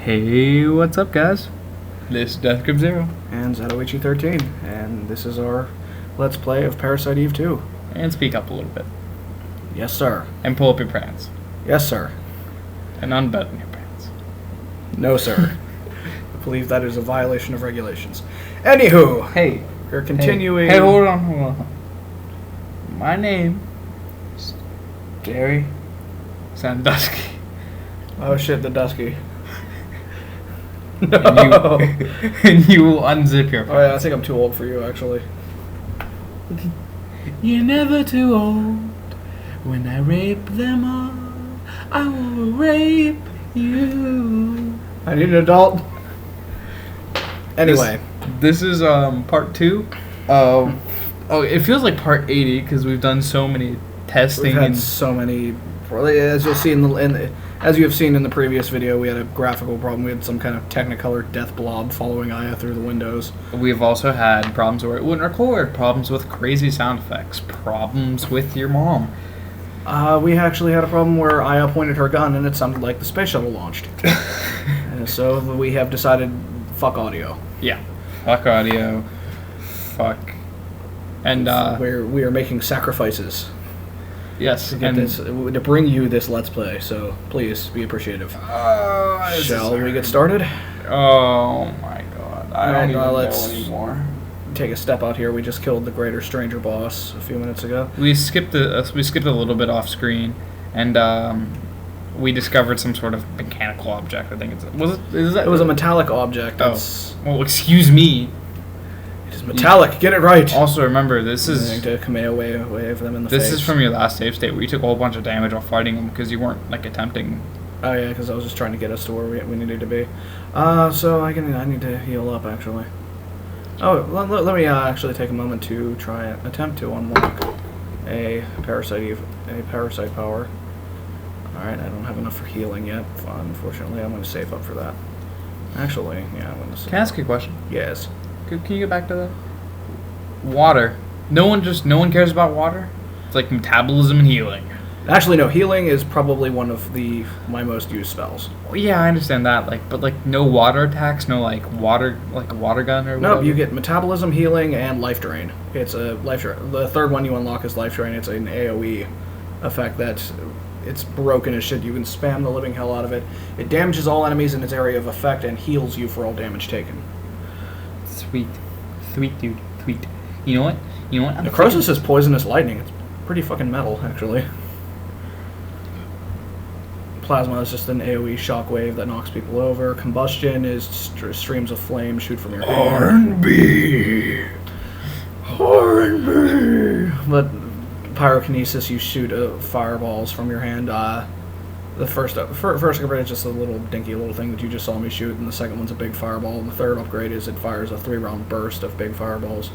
Hey, what's up, guys? This is Death Grip Zero. And Zatoichi13, and this is our Let's Play of Parasite Eve 2. And speak up a little bit. Yes, sir. And pull up your pants. Yes, sir. And unbutton your pants. No, sir. I believe that is a violation of regulations. Anywho, Hey. we're continuing... Hey, hold on. My name is Gary Sandusky. Oh shit, the Dusky. No. And you will unzip your pants. Oh yeah, I think I'm too old for you, actually. You're never too old. When I rape them all, I will rape you. I need an adult. Anyway. This is part 2 of... Oh, it feels like part 80 because we've done so many testing. We've had so many... As you'll see as you have seen in the previous video, we had a graphical problem. We had some kind of Technicolor death blob following Aya through the windows. We've also had problems where it wouldn't record, problems with crazy sound effects, problems with your mom. We actually had a problem where Aya pointed her gun and it sounded like the space shuttle launched. So we have decided, fuck audio. Yeah, fuck audio, fuck. And we are making sacrifices. Yes, to bring you this Let's Play, so please be appreciative. Shall we get started? Oh my god, I don't even know anymore. Take a step out here. We just killed the Greater Stranger boss a few minutes ago. We skipped a little bit off screen, and we discovered some sort of mechanical object. I think it was a metallic object. Well, excuse me. It is metallic. Get it right. Also, remember this is to Kamehameha wave them in the face. This is from your last save state where you took a whole bunch of damage while fighting them because you weren't like attempting. Oh yeah, because I was just trying to get us to where we needed to be. So I need to heal up actually. Oh, let me actually take a moment to attempt to unlock a parasite power. Alright, I don't have enough for healing yet. Unfortunately, I'm going to save up for that. Actually, yeah, I'm going to save. Can I ask you a question? Yes. Can you get back to that? Water. No one cares about water? It's like metabolism and healing. Actually, no. Healing is probably one of my most used spells. Well, yeah, I understand that. But no water attacks, no water a water gun or whatever. No, you get metabolism, healing, and life drain. It's a life drain. The third one you unlock is life drain. It's an AOE effect that it's broken as shit. You can spam the living hell out of it. It damages all enemies in its area of effect and heals you for all damage taken. Sweet, dude, sweet. You know what? Necrosis is poisonous lightning. It's pretty fucking metal, actually. Plasma is just an AoE shockwave that knocks people over. Combustion is streams of flame shoot from your hand. R&B. But pyrokinesis, you shoot fireballs from your hand. The first upgrade is just a little dinky little thing that you just saw me shoot, and the second one's a big fireball, and the third upgrade is it fires a 3-round burst of big fireballs.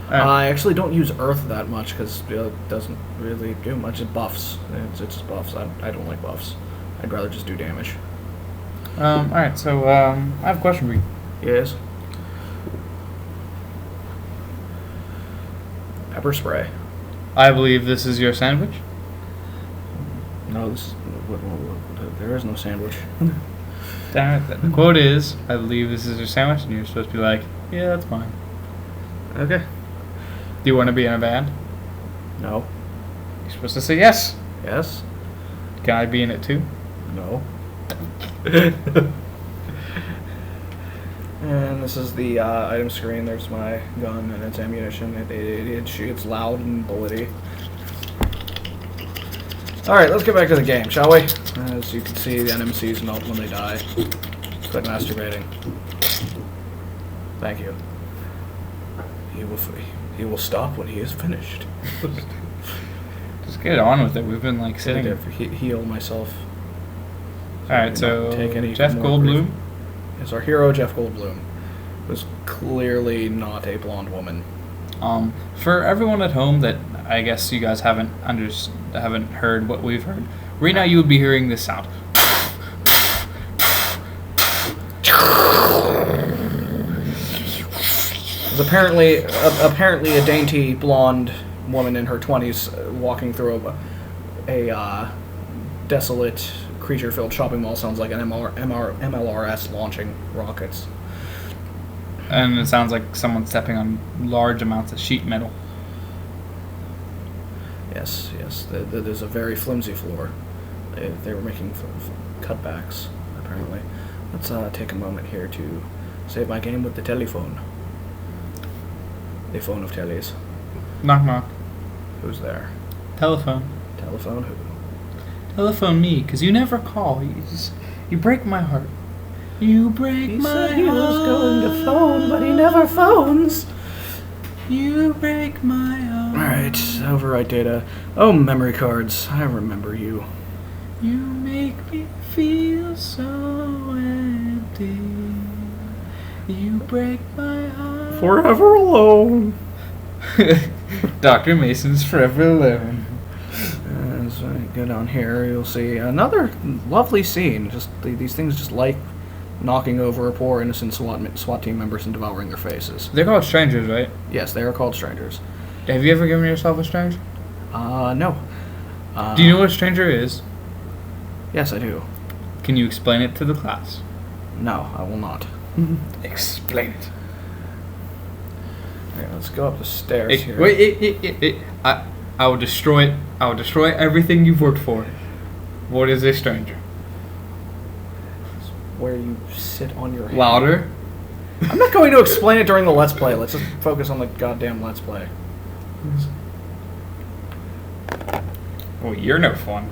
I actually don't use earth that much because it doesn't really do much. It buffs. It's just buffs. I don't like buffs. I'd rather just do damage. Alright, so I have a question for you. Yes. Pepper spray. I believe this is your sandwich. No, there is no sandwich. Damn it. The quote is, I believe this is your sandwich, and you're supposed to be like, yeah, that's fine. Okay. Do you want to be in a band? No. You're supposed to say yes. Yes. Can I be in it too? No. And this is the item screen. There's my gun and its ammunition. It's loud and bullety. Alright, let's get back to the game, shall we? As you can see, the NMCs melt when they die. Quit masturbating. Thank you. He will stop when he is finished. Just get on with it. We've been sitting. I heal myself. Alright, so Jeff Goldblum. Is our hero Jeff Goldblum. Was clearly not a blonde woman. For everyone at home that I guess you guys haven't heard what we've heard, right now you would be hearing this sound. It was apparently a dainty blonde woman in her 20s walking through a desolate creature-filled shopping mall sounds like an MLRS launching rockets. And it sounds like someone stepping on large amounts of sheet metal. Yes. There's a very flimsy floor. They were making cutbacks, apparently. Let's take a moment here to save my game with the telephone. The phone of tellies. Knock knock. Who's there? Telephone. Telephone who? Telephone me, because you never call. You break my heart. You break He my said heart. he was going to phone, but he never phones. You break my heart. Alright, overwrite data. Oh, memory cards. I remember you. You make me feel so empty. You break my heart. Forever alone. Dr. Mason's Forever Alone. As I get on here, you'll see another lovely scene. Just these things just like knocking over poor innocent SWAT team members and devouring their faces. They're called strangers, right? Yes, they are called strangers. Have you ever given yourself a stranger? No. Do you know what a stranger is? Yes, I do. Can you explain it to the class? No, I will not. Explain it. Alright, let's go up the stairs here. Wait, I will destroy it. I will destroy everything you've worked for. What is a stranger? Where you sit on your hand. Louder. I'm not going to explain it during the Let's Play. Let's just focus on the goddamn Let's Play. Oh, you're no fun.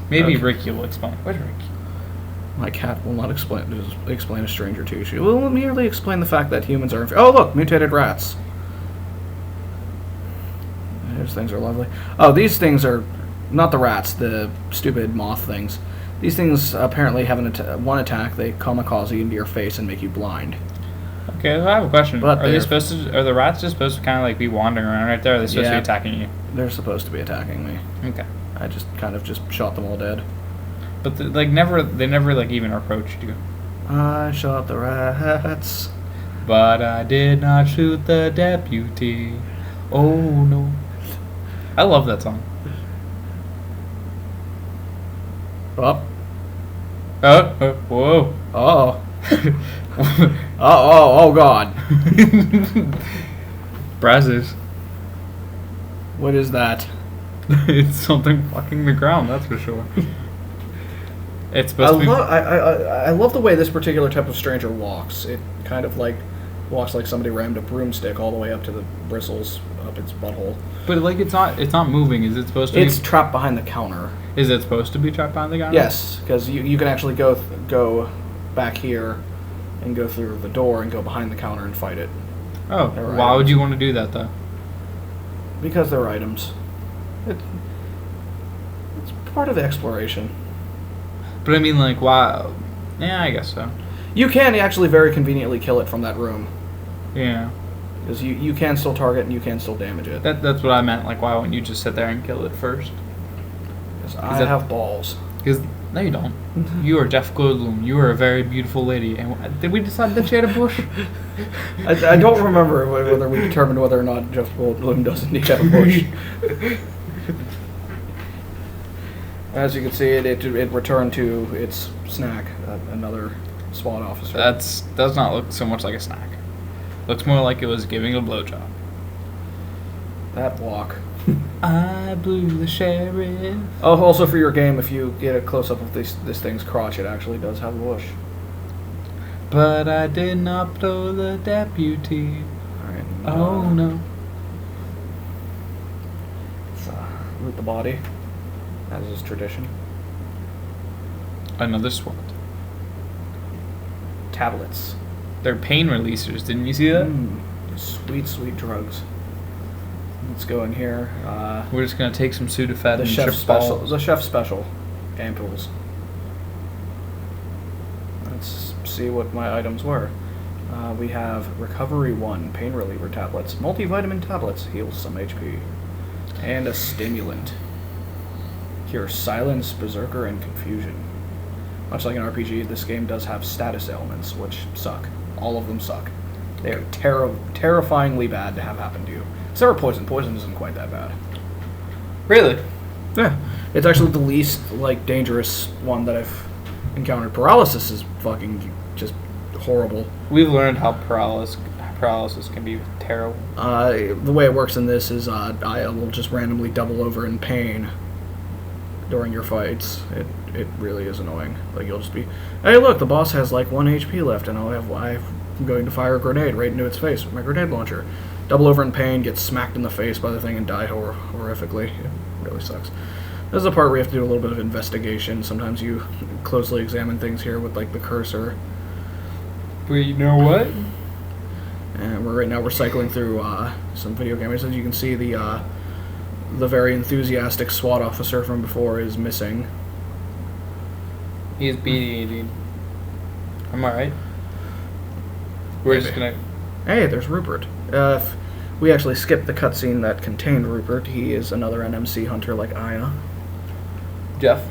Maybe Okay. Ricky will explain. Where's Ricky? My cat will not explain a stranger to you. She will merely explain the fact that humans are... Oh, look! Mutated rats. Those things are lovely. Oh, these things are... Not the rats, the stupid moth things. These things apparently have one attack. They kamikaze into your face and make you blind. Okay, so I have a question. But Are the rats just supposed to kind of like be wandering around right there? Or are they supposed to Yeah. be attacking you? They're supposed to be attacking me. Okay. I just kind of just shot them all dead. But they never like even approached you. I shot the rats. But I did not shoot the deputy. Oh no. I love that song. Oh. Whoa. Oh. Oh God. Brazzers. What is that? It's something fucking the ground, that's for sure. It's I supposed to be... I love the way this particular type of stranger walks. It kind of like walks like somebody rammed a broomstick all the way up to the bristles up its butthole. But like it's not moving. Is it supposed to It's be... trapped behind the counter. Is it supposed to be trapped behind the counter? Yes, because you can actually go back here and go through the door and go behind the counter and fight it. Oh, They're why would you want to do that though? Because they're items. It's part of the exploration. But I mean, like, why? Yeah, I guess so. You can actually very conveniently kill it from that room. Yeah. Because you can still target and you can still damage it. That's what I meant. Like, why wouldn't you just sit there and kill it first? Because I have balls. Because no, you don't. You are Jeff Goldblum. You are a very beautiful lady. And did we decide that she had a bush? I don't remember whether we determined whether or not Jeff Goldblum does indeed have a bush. As you can see, it returned to its snack, another SWAT officer. Does not look so much like a snack. Looks more like it was giving a blowjob. That walk. I blew the sheriff. Oh, also for your game, if you get a close-up of this thing's crotch, it actually does have a bush. But I did not blow the deputy. Alright. Oh no. Let's loot the body, as is tradition. Another SWAT. Tablets. They're pain releasers. Didn't you see that? Sweet, sweet drugs. Let's go in here. We're just gonna take some Sudafed The and chef trip special. balls. The chef special. Ampules. Let's see what my items were. We have Recovery 1 pain reliever tablets, multivitamin tablets, heals some HP, and a stimulant. Cures silence, berserker, and confusion. Much like an RPG, this game does have status elements, which suck. All of them suck. They are terrifyingly bad to have happen to you. Except for poison. Poison isn't quite that bad. Really? Yeah, it's actually the least like dangerous one that I've encountered. Paralysis is fucking just horrible. We've learned how paralysis can be terrible. The way it works in this is I will just randomly double over in pain during your fights. It really is annoying. Like you'll just be, hey look, the boss has like 1 HP left, and I'm going to fire a grenade right into its face with my grenade launcher. Double over in pain, get smacked in the face by the thing, and die horrifically. It really sucks. This is the part where you have to do a little bit of investigation. Sometimes you closely examine things here with like the cursor. But you know what? And right now we're cycling through some video cameras. As you can see, the very enthusiastic SWAT officer from before is missing. He's BD-80. Am I right? We're Maybe. just gonna... Hey, there's Rupert. If we actually skipped the cutscene that contained Rupert, he is another NMC hunter like Aya. Jeff?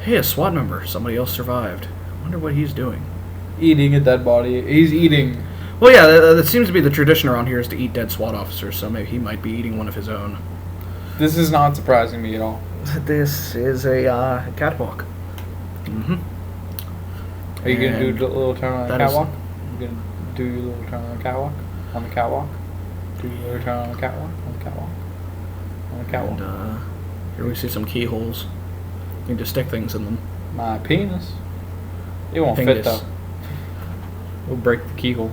Hey, a SWAT member. Somebody else survived. I wonder what he's doing. Eating a dead body. He's eating. Well, yeah, that seems to be the tradition around here is to eat dead SWAT officers, so maybe he might be eating one of his own. This is not surprising me at all. This is a catwalk. Mm-hmm. Are you going to do a little turn on the that is- catwalk? You going to do your little turn on the catwalk? On the catwalk? Do your little turn on the catwalk? On the catwalk? On the catwalk? And here we see some keyholes. You need to stick things in them. My penis. It won't fit Penis. though. We'll break the keyhole.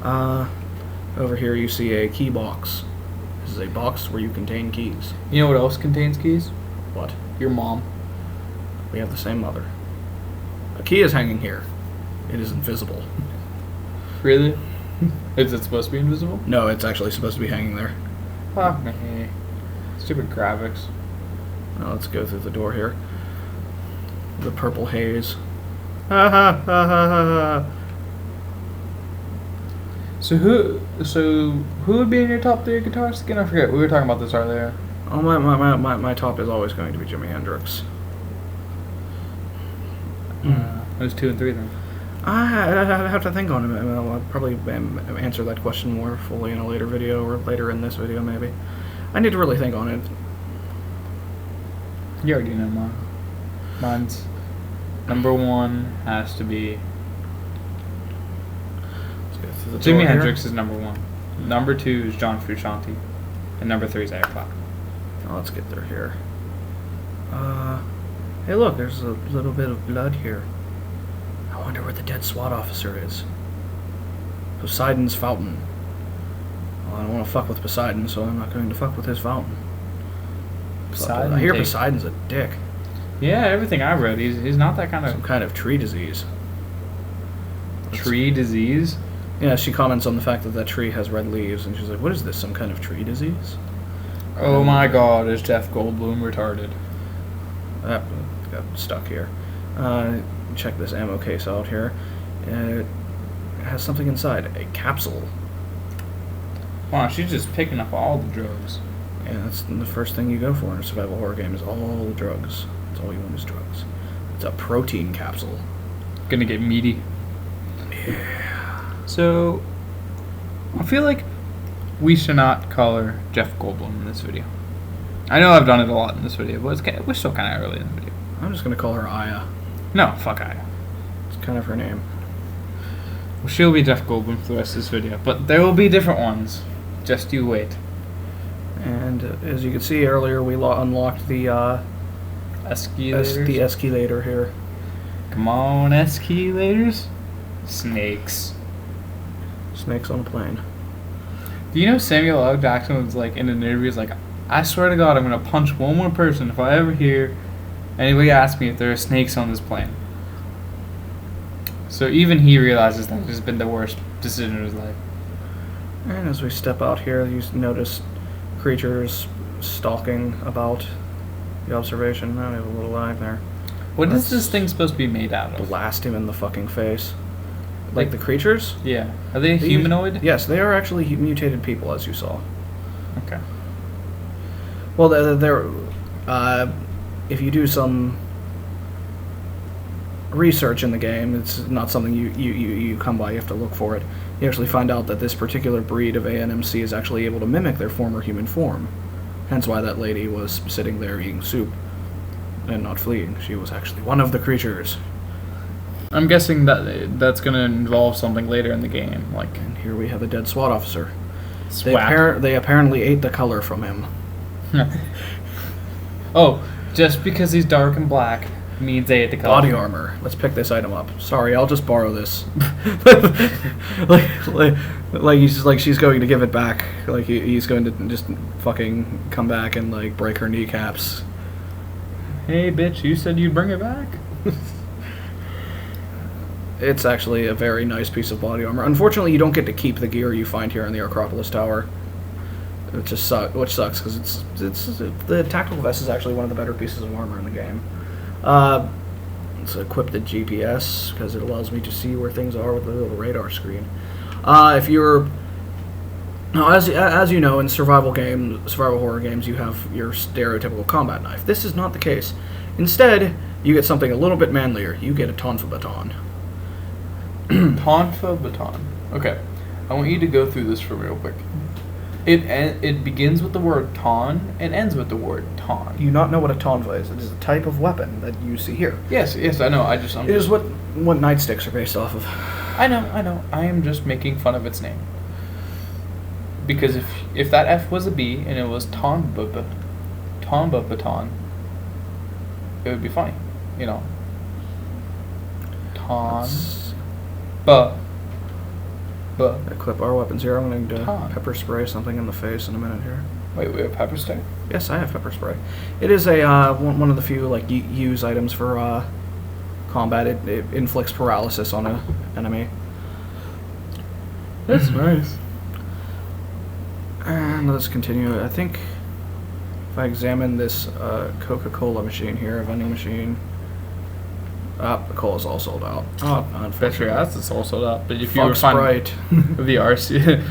Over here you see a key box. This is a box where you contain keys. You know what else contains keys? What? Your mom. We have the same mother. A key is hanging here. It is invisible. Really? Is it supposed to be invisible? No, it's actually supposed to be hanging there. Fuck me. Stupid graphics. Now let's go through the door here. The purple haze. Ha ha ha ha ha. So who would be in your top 3 guitarists again? I forget. We were talking about this earlier. Oh, my top is always going to be Jimi Hendrix. There's 2 and 3 then. I have to think on it. I'll probably answer that question more fully in a later video, or later in this video maybe. I need to really think on it. You already know mine. Mine's number 1 has to be Let's go through the door Jimi here. Hendrix is number 1. Number 2 is John Frusciante, and number 3 is Eric Clapton. Oh, let's get through here. Hey look, there's a little bit of blood here. I wonder where the dead SWAT officer is. Poseidon's fountain. Well, I don't want to fuck with Poseidon, so I'm not going to fuck with his fountain. Poseidon I hear takes- Poseidon's a dick. Yeah, everything I read, he's not that kind Some of kind of tree disease. tree disease. Yeah, she comments on the fact that that tree has red leaves, and she's like, what is this, some kind of tree disease? Oh my god, is Jeff Goldblum retarded? That got stuck here. Check this ammo case out here. It has something inside. A capsule. Wow, she's just picking up all the drugs. Yeah, that's the first thing you go for in a survival horror game is all the drugs. That's all you want is drugs. It's a protein capsule. Gonna get meaty. Yeah. So, I feel like we should not color Jeff Goldblum in this video. I know I've done it a lot in this video, but we're still kind of early in the video. I'm just going to call her Aya. No, fuck Aya. It's kind of her name. Well, she'll be Jeff Goldblum for the rest of this video, but there will be different ones. Just you wait. And as you can see earlier, we unlocked the Escalators. the escalator here. Come on, escalators. Snakes. Snakes on a plane. Do you know Samuel L. Jackson was like in an interview? He's like, I swear to God, I'm gonna punch one more person if I ever hear anybody ask me if there are snakes on this plane. So even he realizes that has been the worst decision of his life. And as we step out here, you notice creatures stalking about the observation. Now we have a little lag there. What Let's is this thing supposed to be made out of? Blast him in the fucking face. Like the creatures? Yeah. Are they They humanoid? Yes, they are actually mutated people, as you saw. Okay. Well, they're if you do some research in the game. It's not something you come by. You have to look for it. You actually find out that this particular breed of ANMC is actually able to mimic their former human form. Hence why that lady was sitting there eating soup and not fleeing. She was actually one of the creatures. I'm guessing that's going to involve something later in the game, like And here we have a dead SWAT officer. swap. They apparently ate the color from him. Oh, just because he's dark and black means they hit the color. Body armor. Let's pick this item up. Sorry, I'll just borrow this. like she's going to give it back. Like he's going to just fucking come back and like break her kneecaps. Hey, bitch, you said you'd bring it back? It's actually a very nice piece of body armor. Unfortunately, you don't get to keep the gear you find here in the Acropolis Tower. Which sucks because it's the tactical vest is actually one of the better pieces of armor in the game. It's equipped with GPS because it allows me to see where things are with the little radar screen. If you're now, as you know, in survival horror games, you have your stereotypical combat knife. This is not the case. Instead, you get something a little bit manlier. You get a tonfa baton. Tonfa baton. Okay, I want you to go through this for real quick. It begins with the word ton and ends with the word ton. You not know what a tonfa is? It is a type of weapon that you see here. Yes, I know. It is what nightsticks are based off of. I know. I am just making fun of its name. Because if that F was a B and it was Tonba baton, it would be funny, you know. Equip our weapons here. I'm going to Ton. pepper spray something in the face in a minute here. Wait, we have pepper spray? Yes, I have pepper spray. It is a one of the few like use items for combat. It inflicts paralysis on an enemy. That's nice. And let's continue. I think if I examine this Coca-Cola machine here, a vending machine. The cola's all sold out. Oh, unfortunately. that's all sold out. But if you Fuck were finding Sprite. the RC,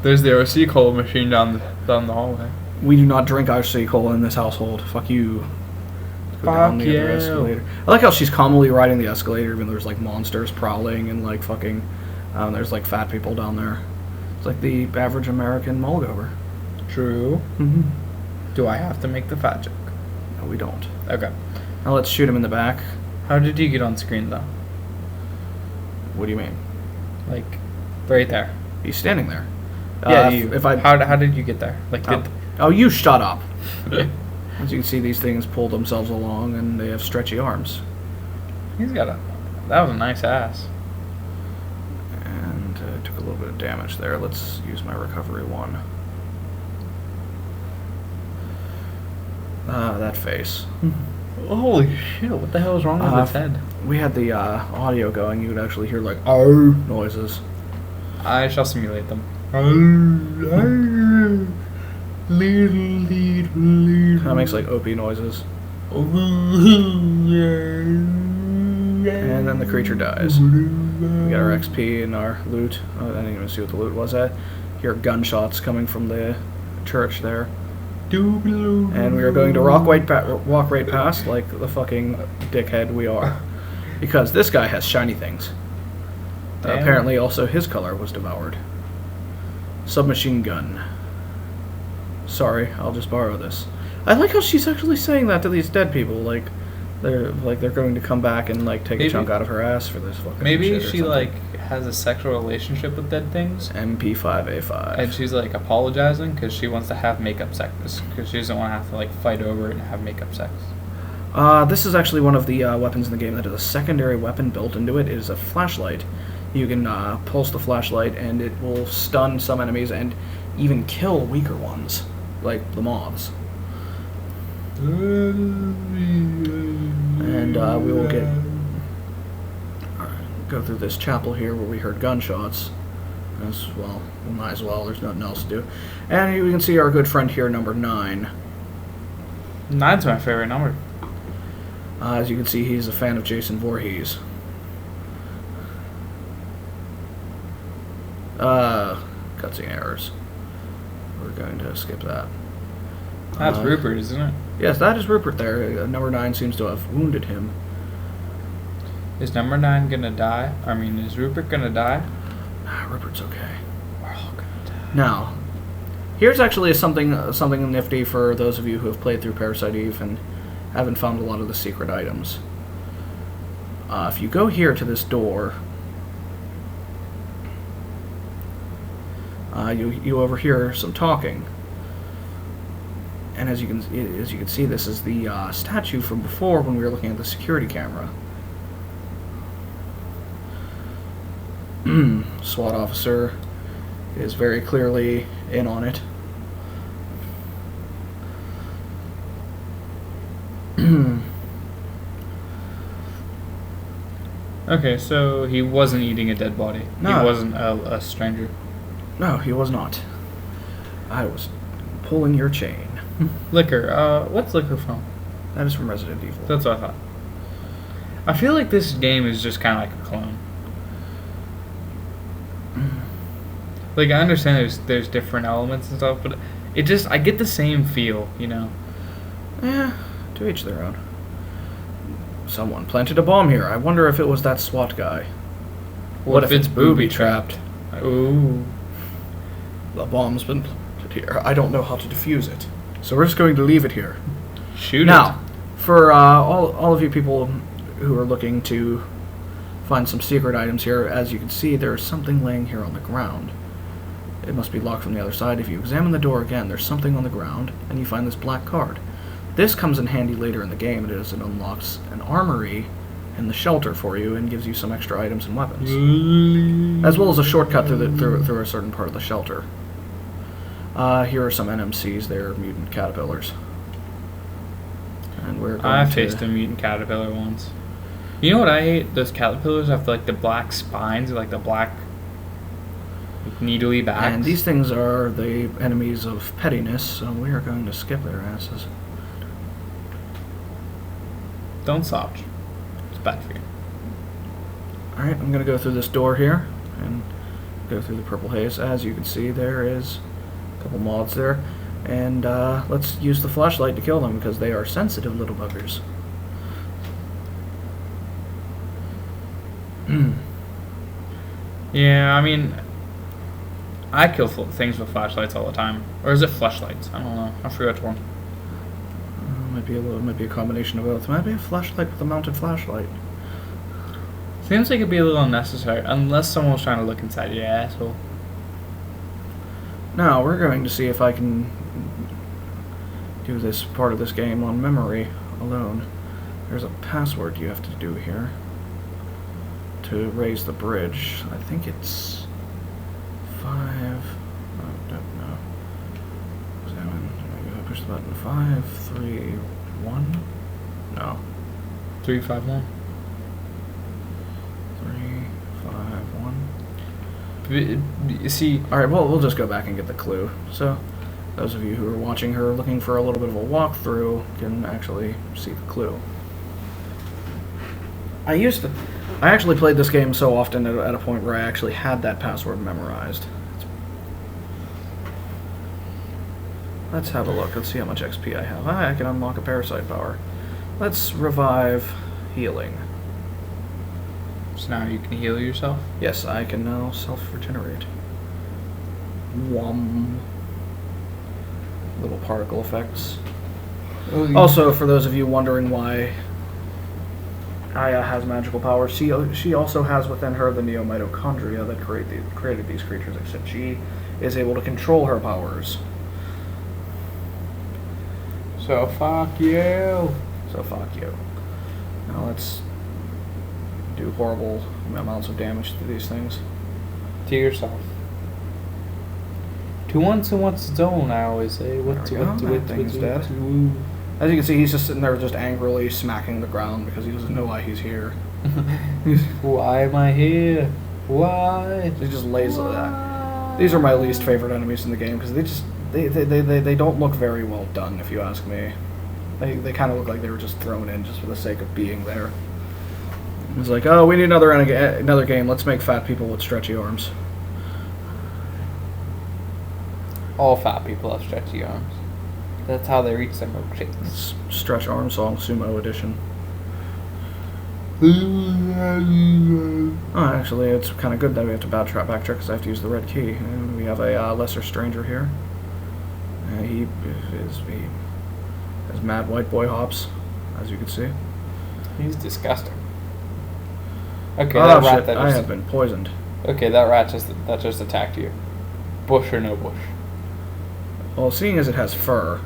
there's the RC cola machine down the hallway. We do not drink RC cola in this household. Fuck you. Go down the other escalator. I like how she's calmly riding the escalator, even though there's like monsters prowling and like fucking. There's like fat people down there. It's like the average American mulgover. True. Mm-hmm. Do I have to make the fat joke? No, we don't. Okay. Now let's shoot him in the back. How did you get on screen though? What do you mean? Like, right there. He's standing there. Yeah. How did you get there? Like, you shut up. As you can see, these things pull themselves along, and they have stretchy arms. that was a nice ass. And took a little bit of damage there. Let's use my recovery one. That face. Holy shit! What the hell is wrong with its head? We had the audio going. You would actually hear like "oh" noises. I shall simulate them. That makes like Opie noises. And then the creature dies. We got our XP and our loot. I didn't even see what the loot was at. Hear gunshots coming from the church there. And we are going to walk right past like the fucking dickhead we are. Because this guy has shiny things. Apparently also his color was devoured. Submachine gun. Sorry, I'll just borrow this. I like how she's actually saying that to these dead people, like they're going to come back and like take a chunk out of her ass for this fucking Maybe shit or she something. like has a sexual relationship with dead things. MP5A5. And she's like apologizing because she wants to have makeup sex because she doesn't want to have to like fight over it and have makeup sex. This is actually one of the weapons in the game that is a secondary weapon built into it. It is a flashlight. You can pulse the flashlight and it will stun some enemies and even kill weaker ones, like the moths. And we will go through this chapel here where we heard gunshots. As well, we might as well. There's nothing else to do. And here we can see our good friend here, number 9. 9's my favorite number. As you can see, he's a fan of Jason Voorhees. Cutscene errors. We're going to skip that. That's Rupert, isn't it? Yes, that is Rupert there. Number 9 seems to have wounded him. Is number 9 gonna die? I mean, is Rupert gonna die? Nah, Rupert's okay. We're all gonna die. Now, here's actually something nifty for those of you who have played through Parasite Eve and haven't found a lot of the secret items. If you go here to this door, you overhear some talking. And as you can see, this is the statue from before when we were looking at the security camera. SWAT officer is very clearly in on it. Okay, so he wasn't eating a dead body. No. He wasn't a stranger. No, he was not. I was pulling your chain. Liquor. What's Liquor from? That is from Resident Evil. That's what I thought. I feel like this game is just kind of like a clone. Like, I understand there's different elements and stuff, but I get the same feel, you know? Yeah, to each their own. Someone planted a bomb here. I wonder if it was that SWAT guy. What if it's booby-trapped? Ooh. The bomb's been planted here. I don't know how to defuse it. So we're just going to leave it here. Shoot Now, for all of you people who are looking to find some secret items here, as you can see, there's something laying here on the ground. It must be locked from the other side. If you examine the door again, there's something on the ground, and you find this black card. This comes in handy later in the game, as it unlocks an armory in the shelter for you and gives you some extra items and weapons, as well as a shortcut through a certain part of the shelter. Here are some NMCs. They're mutant caterpillars, and we're going I've tasted mutant caterpillar once. You know what I hate? Those caterpillars have like the black spines, or like the black needly backs. And these things are the enemies of pettiness, so we are going to skip their asses. Don't slouch. It's bad for you. Alright, I'm going to go through this door here and go through the purple haze. As you can see, there is a couple moths there. And let's use the flashlight to kill them because they are sensitive little buggers. Yeah, I mean, I kill things with flashlights all the time. Or is it flashlights? I don't know. I forgot which one. Might be a combination of both. Might be a flashlight with a mounted flashlight. Seems like it'd be a little unnecessary, unless someone was trying to look inside your asshole. Now, we're going to see if I can do this part of this game on memory alone. There's a password you have to do here to raise the bridge. I think it's 5... I don't know. Examine. Push the button. 5, 3, 1? No. 3, 5, 1. 3, 5, 1. You see, Alright, well, we'll just go back and get the clue. So, those of you who are watching her looking for a little bit of a walkthrough can actually see the clue. I actually played this game so often at a point where I actually had that password memorized. Let's have a look. Let's see how much XP I have. I can unlock a parasite power. Let's revive healing. so now you can heal yourself. Yes, I can now self-regenerate. Whum. Little particle effects. Also, for those of you wondering why Aya has magical powers, she also has within her the neomitochondria that created these creatures, except she is able to control her powers. So fuck you. So fuck you. Now let's do horrible amounts of damage to these things. To yourself. To once and what's its own, I always say. What to There we go. That thing's dead. As you can see, he's just sitting there just angrily smacking the ground because he doesn't know why he's here. Why am I here? Why? He just lays that. These are my least favorite enemies in the game because they don't look very well done, if you ask me. They kind of look like they were just thrown in just for the sake of being there. It's like, oh, we need another game. Let's make fat people with stretchy arms. All fat people have stretchy arms. That's how they reach their milkshakes. Stretch arm song sumo edition. Oh, actually, it's kind of good that we have to backtrack because I have to use the red key. And we have a lesser stranger here. He has mad white boy hops, as you can see. He's disgusting. Okay, Oh that rat shit! that I just, have been poisoned. okay, that rat just attacked you. Bush or no bush? Well, seeing as it has fur.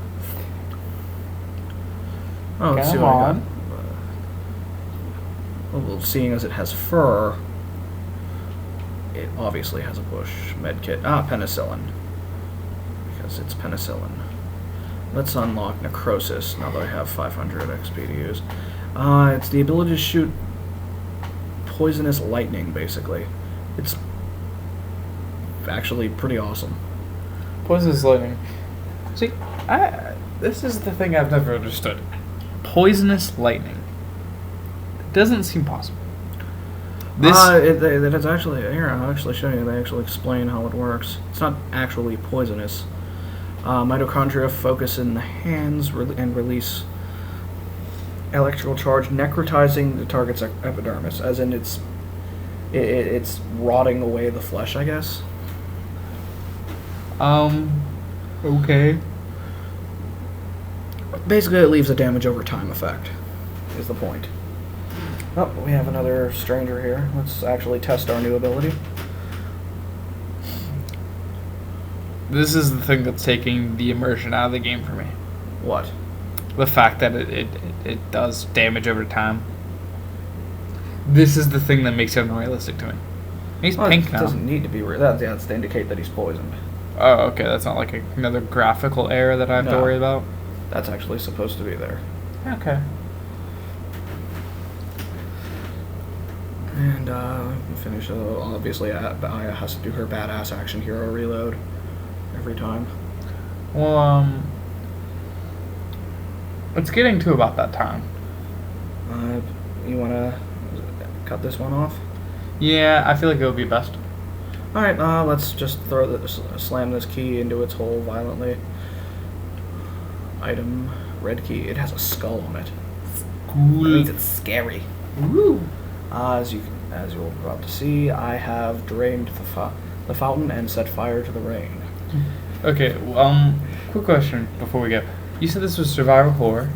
Oh, let's see Come what I got. on. Well, seeing as it has fur, it obviously has a bush medkit. Penicillin. Because it's penicillin. Let's unlock necrosis now that I have 500 XP to use. It's the ability to shoot poisonous lightning, basically. It's actually pretty awesome. Poisonous lightning. See, this is the thing I've never understood. Poisonous lightning. It doesn't seem possible. It's actually, here, I'll actually show you. They actually explain how it works. It's not actually poisonous. Mitochondria focus in the hands and release electrical charge, necrotizing the target's epidermis, as in it's rotting away the flesh, I guess. Okay. Basically, it leaves a damage over time effect, is the point. Oh, we have another stranger here. Let's actually test our new ability. This is the thing that's taking the immersion out of the game for me. What? The fact that it does damage over time. This is the thing that makes it unrealistic to me. He's pink it now. doesn't need to be. That's to indicate that he's poisoned. Oh, okay. That's not like another graphical error that I have to No. worry about. That's actually supposed to be there. Okay. And finish. Obviously, Aya has to do her badass action hero reload every time. Well, it's getting to about that time. You wanna cut this one off? Yeah, I feel like it would be best. All right. Let's just slam this key into its hole violently. Item red key. It has a skull on it. That means it's scary. Woo. As you're about to see, I have drained the fountain and set fire to the rain. Okay. Quick question before we go. You said this was survival horror.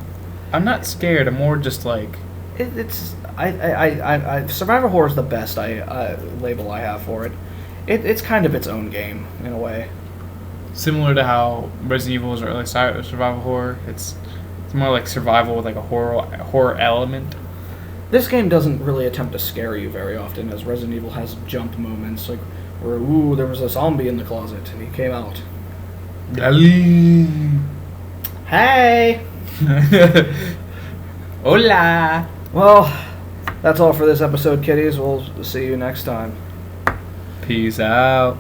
I'm not scared. I'm more just like. Survivor horror is the best label I have for it. It's kind of its own game in a way. Similar to how Resident Evil was early survival horror. It's more like survival with like a horror element. This game doesn't really attempt to scare you very often, as Resident Evil has jump moments like where there was a zombie in the closet and he came out. Hey. Hola. Well, that's all for this episode, kiddies. We'll see you next time. Peace out.